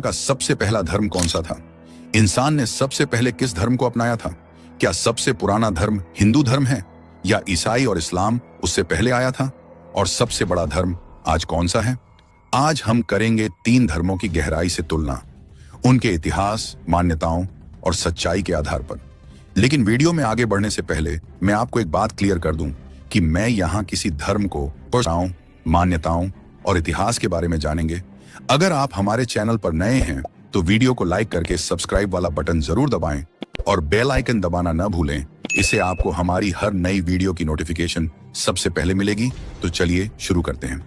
का सबसे पहला धर्म कौन सा था? इंसान ने सबसे पहले किस धर्म को अपनाया था? क्या सबसे पुराना धर्म हिंदू धर्म है या ईसाई और इस्लाम उससे पहले आया था? और सबसे बड़ा धर्म आज कौन सा है? आज हम करेंगे 3 धर्मों की गहराई से तुलना, उनके इतिहास, मान्यताओं और सच्चाई के आधार पर। लेकिन वीडियो में आगे बढ़ने से पहले मैं आपको एक बात क्लियर कर दूं कि मैं यहाँ किसी धर्म को परंपराओं, मान्यताओं और इतिहास के बारे में जानेंगे। अगर आप हमारे चैनल पर नए हैं तो वीडियो को लाइक करके सब्सक्राइब वाला बटन जरूर दबाएं और बेल आइकन दबाना न भूलें। इससे आपको हमारी हर नई वीडियो की नोटिफिकेशन सबसे पहले मिलेगी। तो चलिए शुरू करते हैं।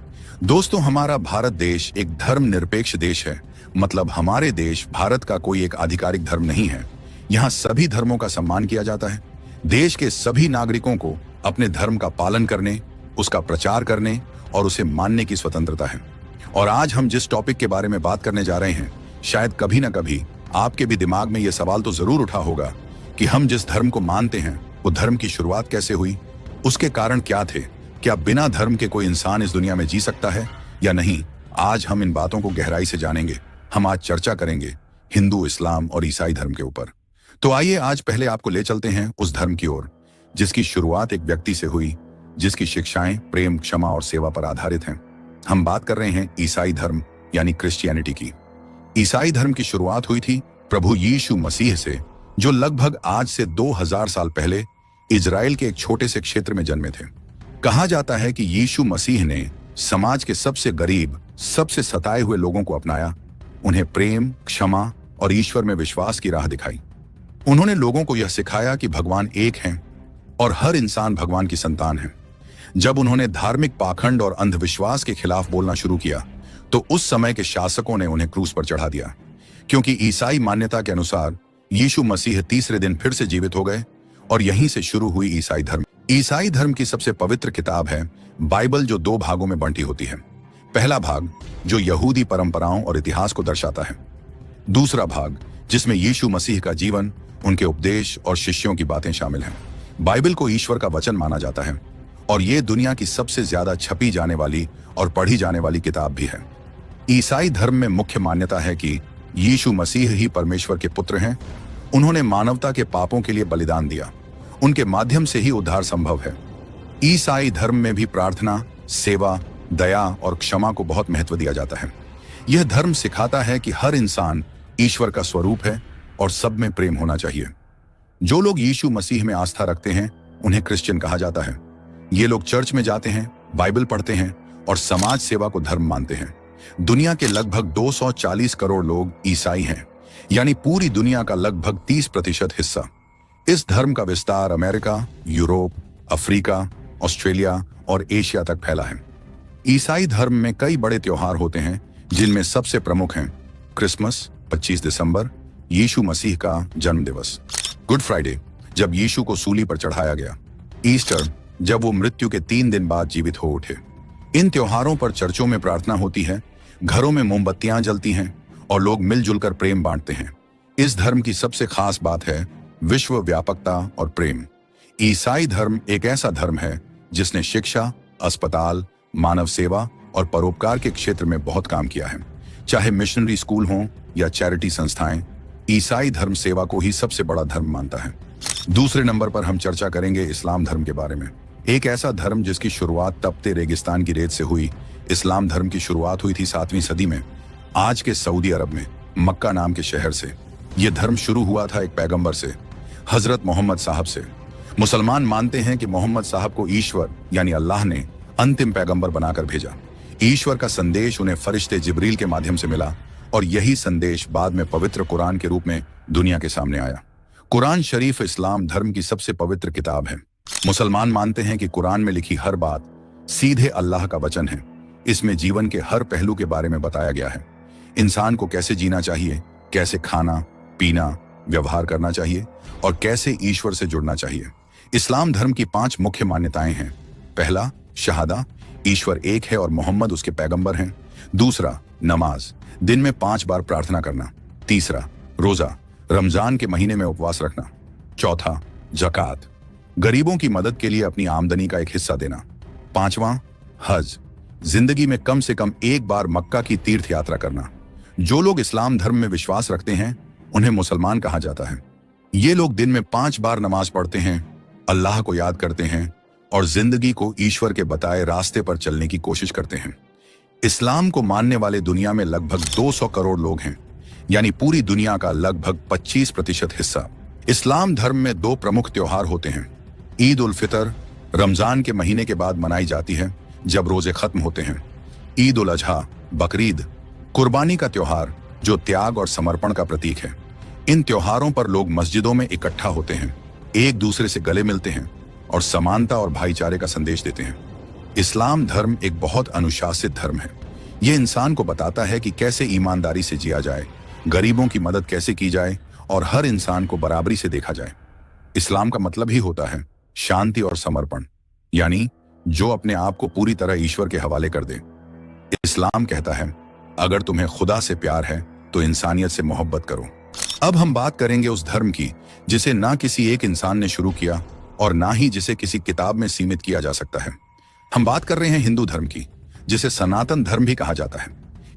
दोस्तों, हमारा भारत देश एक धर्मनिरपेक्ष देश है। मतलब हमारे देश भारत का कोई एक आधिकारिक धर्म नहीं है। यहाँ सभी धर्मों का सम्मान किया जाता है। देश के सभी नागरिकों को अपने धर्म का पालन करने, उसका प्रचार करने और उसे मानने की स्वतंत्रता है। और आज हम जिस टॉपिक के बारे में बात करने जा रहे हैं, शायद कभी ना कभी आपके भी दिमाग में यह सवाल तो जरूर उठा होगा कि हम जिस धर्म को मानते हैं वो धर्म की शुरुआत कैसे हुई, उसके कारण क्या थे, क्या बिना धर्म के कोई इंसान इस दुनिया में जी सकता है या नहीं। आज हम इन बातों को गहराई से जानेंगे। हम आज चर्चा करेंगे हिंदू, इस्लाम और ईसाई धर्म के ऊपर। तो आइए आज पहले आपको ले चलते हैं उस धर्म की ओर जिसकी शुरुआत एक व्यक्ति से हुई, जिसकी शिक्षाएं प्रेम, क्षमा और सेवा पर आधारित हैं। हम बात कर रहे हैं ईसाई धर्म यानी क्रिश्चियनिटी की। ईसाई धर्म की शुरुआत हुई थी प्रभु यीशु मसीह से, जो लगभग आज से 2000 साल पहले इजराइल के एक छोटे से क्षेत्र में जन्मे थे। कहा जाता है कि यीशु मसीह ने समाज के सबसे गरीब, सबसे सताए हुए लोगों को अपनाया, उन्हें प्रेम, क्षमा और ईश्वर में विश्वास की राह दिखाई। उन्होंने लोगों को यह सिखाया कि भगवान एक हैं और हर इंसान भगवान की संतान है। जब उन्होंने धार्मिक पाखंड और अंधविश्वास के खिलाफ बोलना शुरू किया तो उस समय के शासकों ने उन्हें क्रूस पर चढ़ा दिया, क्योंकि ईसाई मान्यता के अनुसार यीशु मसीह तीसरे दिन फिर से जीवित हो गए और यहीं से शुरू हुई ईसाई धर्म। ईसाई धर्म की सबसे पवित्र किताब है बाइबल, जो 2 भागों में बंटी होती है। पहला भाग जो यहूदी परंपराओं और इतिहास को दर्शाता है। दूसरा भाग जिसमें यीशु मसीह का जीवन, उनके उपदेश और शिष्यों की बातें शामिल हैं। बाइबल को ईश्वर का वचन माना जाता है और ये दुनिया की सबसे ज्यादा छपी जाने वाली और पढ़ी जाने वाली किताब भी है। ईसाई धर्म में मुख्य मान्यता है कि यीशु मसीह ही परमेश्वर के पुत्र हैं। उन्होंने मानवता के पापों के लिए बलिदान दिया। उनके माध्यम से ही उद्धार संभव है। ईसाई धर्म में भी प्रार्थना, सेवा, दया और क्षमा को बहुत महत्व दिया जाता है। यह धर्म सिखाता है कि हर इंसान ईश्वर का स्वरूप है और सब में प्रेम होना चाहिए। जो लोग यीशु मसीह में आस्था रखते हैं उन्हें क्रिश्चियन कहा जाता है। ये लोग चर्च में जाते हैं, बाइबल पढ़ते हैं और समाज सेवा को धर्म मानते हैं। दुनिया के लगभग 240 करोड़ लोग ईसाई हैं, यानी पूरी दुनिया का लगभग 30% हिस्सा। इस धर्म का विस्तार अमेरिका, यूरोप, अफ्रीका, ऑस्ट्रेलिया और एशिया तक फैला है। ईसाई धर्म में कई बड़े त्योहार होते हैं, जिनमें सबसे प्रमुख हैं क्रिसमस 25 दिसंबर, यीशु मसीह का जन्म दिवस, गुड फ्राइडे जब यीशु को सूली पर चढ़ाया गया, ईस्टर जब वो मृत्यु के 3 दिन बाद जीवित हो उठे। इन त्योहारों पर चर्चों में प्रार्थना होती है, घरों में मोमबत्तियां जलती हैं और लोग मिलजुल कर प्रेम बांटते हैं। इस धर्म की सबसे खास बात है विश्व व्यापकता और प्रेम। ईसाई धर्म एक ऐसा धर्म है जिसने शिक्षा, अस्पताल, मानव सेवा और परोपकार के क्षेत्र में बहुत काम किया है। चाहे मिशनरी स्कूल हों या चैरिटी संस्थाएं, ईसाई धर्म सेवा को ही सबसे बड़ा धर्म मानता है। दूसरे नंबर पर हम चर्चा करेंगे इस्लाम धर्म के बारे में। एक ऐसा धर्म जिसकी शुरुआत तपते रेगिस्तान की रेत से हुई। इस्लाम धर्म की शुरुआत हुई थी 7वीं सदी में, आज के सऊदी अरब में मक्का नाम के शहर से। यह धर्म शुरू हुआ था एक पैगंबर से, हजरत मोहम्मद साहब से। मुसलमान मानते हैं कि मोहम्मद साहब को ईश्वर यानी अल्लाह ने अंतिम पैगंबर बनाकर भेजा। ईश्वर का संदेश उन्हें फरिश्ते जिब्रील के माध्यम से मिला और यही संदेश बाद में पवित्र कुरान के रूप में दुनिया के सामने आया। कुरान शरीफ इस्लाम धर्म की सबसे पवित्र किताब है। मुसलमान मानते हैं कि कुरान में लिखी हर बात सीधे अल्लाह का वचन है। इसमें जीवन के हर पहलू के बारे में बताया गया है। इंसान को कैसे जीना चाहिए, कैसे खाना, पीना, व्यवहार करना चाहिए और कैसे ईश्वर से जुड़ना चाहिए। इस्लाम धर्म की 5 मुख्य मान्यताएं हैं। पहला, शहादा, ईश्वर एक है और मोहम्मद उसके पैगंबर हैं। दूसरा, नमाज, दिन में 5 बार प्रार्थना करना। तीसरा, रोजा, रमजान के महीने में उपवास रखना। चौथा, ज़कात, गरीबों की मदद के लिए अपनी आमदनी का एक हिस्सा देना। 5वां, हज, जिंदगी में कम से कम एक बार मक्का की तीर्थ यात्रा करना। जो लोग इस्लाम धर्म में विश्वास रखते हैं उन्हें मुसलमान कहा जाता है। ये लोग दिन में 5 बार नमाज पढ़ते हैं, अल्लाह को याद करते हैं और जिंदगी को ईश्वर के बताए रास्ते पर चलने की कोशिश करते हैं। इस्लाम को मानने वाले दुनिया में लगभग 200 करोड़ लोग हैं, यानी पूरी दुनिया का लगभग 25% हिस्सा। इस्लाम धर्म में 2 प्रमुख त्योहार होते हैं। ईद उल फितर रमजान के महीने के बाद मनाई जाती है जब रोजे खत्म होते हैं। ईद उल अजहा बकरीद कुर्बानी का त्योहार जो त्याग और समर्पण का प्रतीक है। इन त्योहारों पर लोग मस्जिदों में इकट्ठा होते हैं, एक दूसरे से गले मिलते हैं और समानता और भाईचारे का संदेश देते हैं। इस्लाम धर्म एक बहुत अनुशासित धर्म है। यह इंसान को बताता है कि कैसे ईमानदारी से जिया जाए, गरीबों की मदद कैसे की जाए और हर इंसान को बराबरी से देखा जाए। इस्लाम का मतलब ही होता है शांति और समर्पण, यानी जो अपने आप को पूरी तरह ईश्वर के हवाले कर दे। इस्लाम कहता है अगर तुम्हें खुदा से प्यार है तो इंसानियत से मोहब्बत करो। अब हम बात करेंगे उस धर्म की जिसे ना किसी एक इंसान ने शुरू किया और ना ही जिसे किसी किताब में सीमित किया जा सकता है। हम बात कर रहे हैं हिंदू धर्म की, जिसे सनातन धर्म भी कहा जाता है।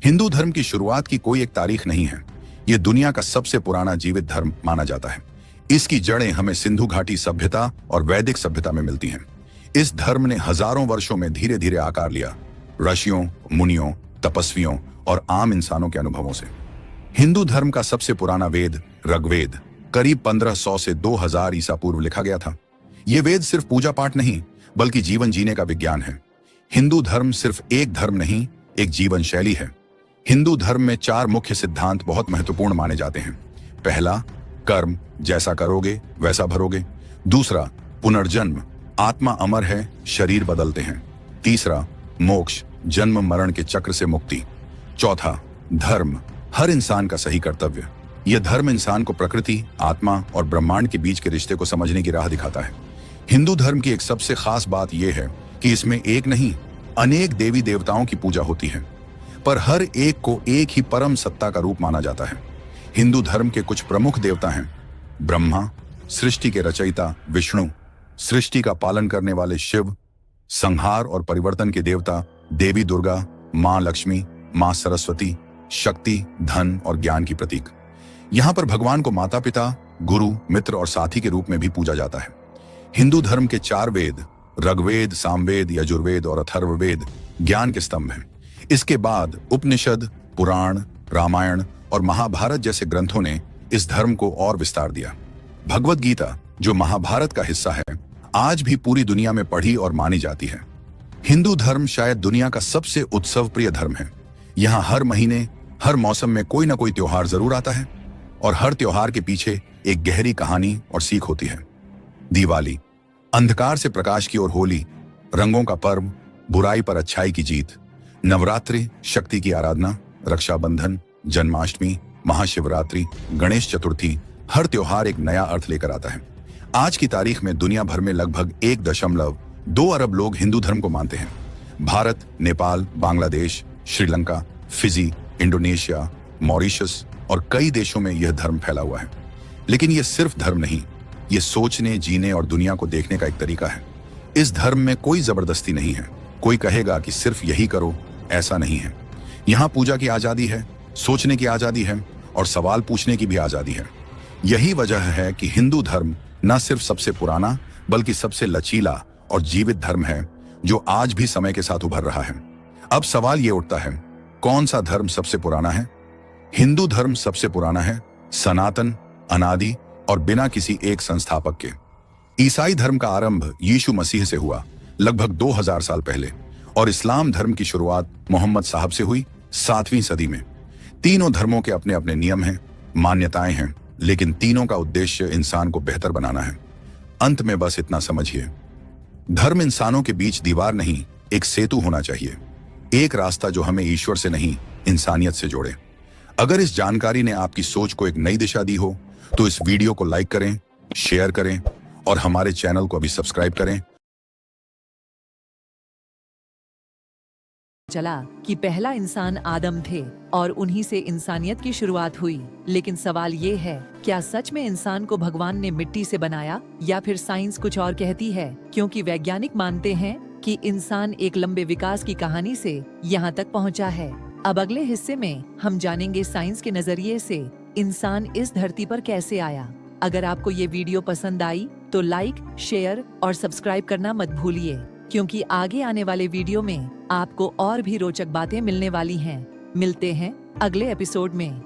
हिंदू धर्म की शुरुआत की कोई एक तारीख नहीं है। यह दुनिया का सबसे पुराना जीवित धर्म माना जाता है। इसकी जड़ें हमें सिंधु घाटी सभ्यता और वैदिक सभ्यता में मिलती हैं। इस धर्म ने हजारों वर्षों में धीरे धीरे आकार लिया, ऋषियों, मुनियों, तपस्वियों और आम इंसानों के अनुभवों से। हिंदू धर्म का सबसे पुराना वेद ऋग्वेद करीब 1500 से 2000 ईसा पूर्व लिखा गया था। यह वेद सिर्फ पूजा पाठ नहीं बल्कि जीवन जीने का विज्ञान है। हिंदू धर्म सिर्फ एक धर्म नहीं, एक जीवन शैली है। हिंदू धर्म में 4 मुख्य सिद्धांत बहुत महत्वपूर्ण माने जाते हैं। पहला, कर्म, जैसा करोगे वैसा भरोगे। दूसरा, पुनर्जन्म, आत्मा अमर है, शरीर बदलते हैं। तीसरा, मोक्ष, जन्म मरण के चक्र से मुक्ति। चौथा, धर्म, हर इंसान का सही कर्तव्य। यह धर्म इंसान को प्रकृति, आत्मा और ब्रह्मांड के बीच के रिश्ते को समझने की राह दिखाता है। हिंदू धर्म की एक सबसे खास बात यह है कि इसमें एक नहीं अनेक देवी देवताओं की पूजा होती है, पर हर एक को एक ही परम सत्ता का रूप माना जाता है। हिंदू धर्म के कुछ प्रमुख देवता हैं ब्रह्मा, सृष्टि के रचयिता विष्णु, सृष्टि का पालन करने वाले शिव, संहार और परिवर्तन के देवता देवी दुर्गा, मां लक्ष्मी, मां सरस्वती, शक्ति, धन और ज्ञान की प्रतीक। यहां पर भगवान को माता पिता, गुरु, मित्र और साथी के रूप में भी पूजा जाता है। हिंदू धर्म के 4 वेद ऋग्वेद, सामवेद, यजुर्वेद और अथर्ववेद ज्ञान के स्तंभ हैं। इसके बाद उपनिषद, पुराण, रामायण और महाभारत जैसे ग्रंथों ने इस धर्म को और विस्तार दिया। भगवद गीता, जो महाभारत का हिस्सा है, आज भी पूरी दुनिया में पढ़ी और मानी जाती है। हिंदू धर्म शायद दुनिया का सबसे उत्सव प्रिय धर्म है। यहाँ हर महीने, हर मौसम में कोई ना कोई त्योहार जरूर आता है और हर त्योहार के पीछे एक गहरी कहानी और सीख होती है। दिवाली, अंधकार से प्रकाश की ओर होली, रंगों का पर्व, बुराई पर अच्छाई की जीत। नवरात्रि, शक्ति की आराधना। रक्षाबंधन, जन्माष्टमी, महाशिवरात्रि, गणेश चतुर्थी, हर त्योहार एक नया अर्थ लेकर आता है। आज की तारीख में दुनिया भर में लगभग 1.2 अरब लोग हिंदू धर्म को मानते हैं। Bharat, Nepal, Bangladesh, Sri Lanka, Fiji, Indonesia, Mauritius और कई देशों में यह धर्म फैला हुआ है। लेकिन यह सिर्फ धर्म नहीं, यह सोचने, जीने और दुनिया को देखने का एक तरीका है। इस धर्म में कोई जबरदस्ती नहीं है। कोई कहेगा कि सिर्फ यही करो, ऐसा नहीं है। यहाँ पूजा की आजादी है, सोचने की आजादी है और सवाल पूछने की भी आजादी है। यही वजह है कि हिंदू धर्म न सिर्फ सबसे पुराना बल्कि सबसे लचीला और जीवित धर्म है जो आज भी समय के साथ उभर रहा है। अब सवाल ये उठता है, कौन सा धर्म सबसे पुराना है? हिंदू धर्म सबसे पुराना है, सनातन, अनादि और बिना किसी एक संस्थापक के। ईसाई धर्म का आरंभ यीशु मसीह से हुआ लगभग 2000 साल पहले और इस्लाम धर्म की शुरुआत मोहम्मद साहब से हुई 7वीं सदी में। तीनों धर्मों के अपने अपने नियम हैं, मान्यताएं हैं, लेकिन तीनों का उद्देश्य इंसान को बेहतर बनाना है। अंत में बस इतना समझिए, धर्म इंसानों के बीच दीवार नहीं, एक सेतु होना चाहिए, एक रास्ता जो हमें ईश्वर से नहीं इंसानियत से जोड़े। अगर इस जानकारी ने आपकी सोच को एक नई दिशा दी हो तो इस वीडियो को लाइक करें, शेयर करें और हमारे चैनल को अभी सब्सक्राइब करें। चला कि पहला इंसान आदम थे और उन्हीं से इंसानियत की शुरुआत हुई। लेकिन सवाल ये है, क्या सच में इंसान को भगवान ने मिट्टी से बनाया या फिर साइंस कुछ और कहती है? क्योंकि वैज्ञानिक मानते हैं कि इंसान एक लंबे विकास की कहानी से यहाँ तक पहुँचा है। अब अगले हिस्से में हम जानेंगे साइंस के नजरिए से इंसान इस धरती पर कैसे आया। अगर आपको ये वीडियो पसंद आई तो लाइक, शेयर और सब्सक्राइब करना मत भूलिए, क्योंकि आगे आने वाले वीडियो में आपको और भी रोचक बातें मिलने वाली हैं। मिलते हैं अगले एपिसोड में।